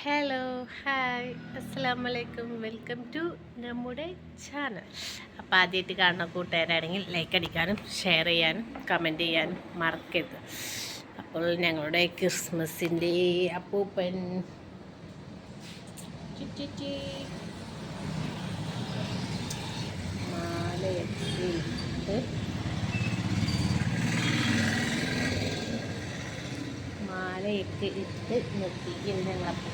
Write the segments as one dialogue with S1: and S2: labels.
S1: Hello hi അസ്സലാമലൈക്കും welcome to നമ്മുടെ channel. അപ്പോൾ ആദ്യമായിട്ട് കാണുന്ന കൂട്ടുകാരാണെങ്കിൽ ലൈക്ക് അടിക്കാനും ഷെയർ ചെയ്യാനും കമൻറ്റ് ചെയ്യാനും മറക്കരുത്. അപ്പോൾ ഞങ്ങളുടെ ക്രിസ്മസിൻ്റെ അപ്പൂപ്പൻ മാലയിട്ട് മാലയൊക്കെ ഇട്ട് നിർത്തിയിരിക്കുന്നത് ഞങ്ങളപ്പോൾ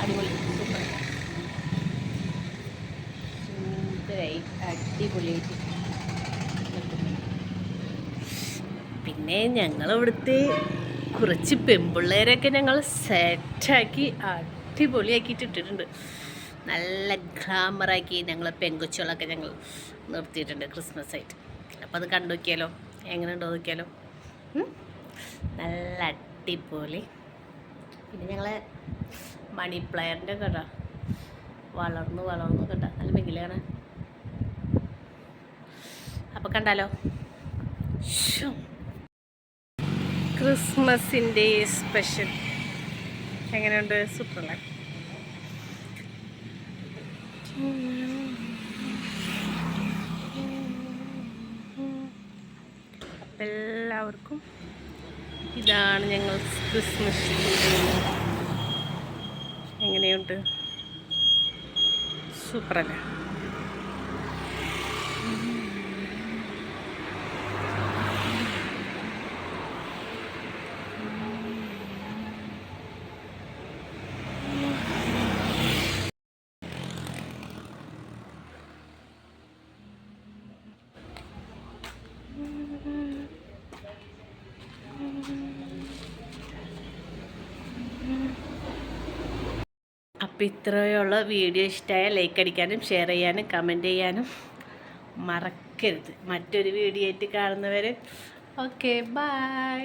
S1: അടിപൊളി സൂപ്പർ സുന്ദരായി അടിപൊളിയായിട്ട്. പിന്നെ ഞങ്ങളിവിടുത്തെ കുറച്ച് പെൺപിള്ളേരൊക്കെ ഞങ്ങൾ സെറ്റാക്കി അടിപൊളിയാക്കിയിട്ട് ഇട്ടിട്ടുണ്ട്. നല്ല ഗ്ലാമറാക്കി ഞങ്ങൾ പെങ്കൊച്ചുകളൊക്കെ ഞങ്ങൾ നിർത്തിയിട്ടുണ്ട് ക്രിസ്മസ് ആയിട്ട്. അപ്പോൾ അത് കണ്ടു നോക്കിയാലോ, എങ്ങനെയുണ്ടോ നോക്കിയാലോ. നല്ല അടിപൊളി. പിന്നെ ഞങ്ങളെ മണി പ്ലെയറിൻ്റെ കേട്ടോ വളർന്നു കേട്ടോ, നല്ല മികിലാണ്. അപ്പോൾ കണ്ടാലോ. ക്രിസ്മസിൻ്റെ സ്പെഷ്യൽ എങ്ങനെയുണ്ട്? സൂപ്പറല്ലേ? എല്ലാവർക്കും ഇതാണ് ഞങ്ങൾ ക്രിസ്മസ്. എങ്ങനെയുണ്ട്? സൂപ്പറല്ലേ? അപ്പോൾ ഇത്രയുള്ള വീഡിയോ ഇഷ്ടമായ ലൈക്ക് അടിക്കാനും ഷെയർ ചെയ്യാനും കമൻറ്റ് ചെയ്യാനും മറക്കരുത്. മറ്റൊരു വീഡിയോ ആയിട്ട് കാണുന്നവരെ ഓക്കെ ബൈ.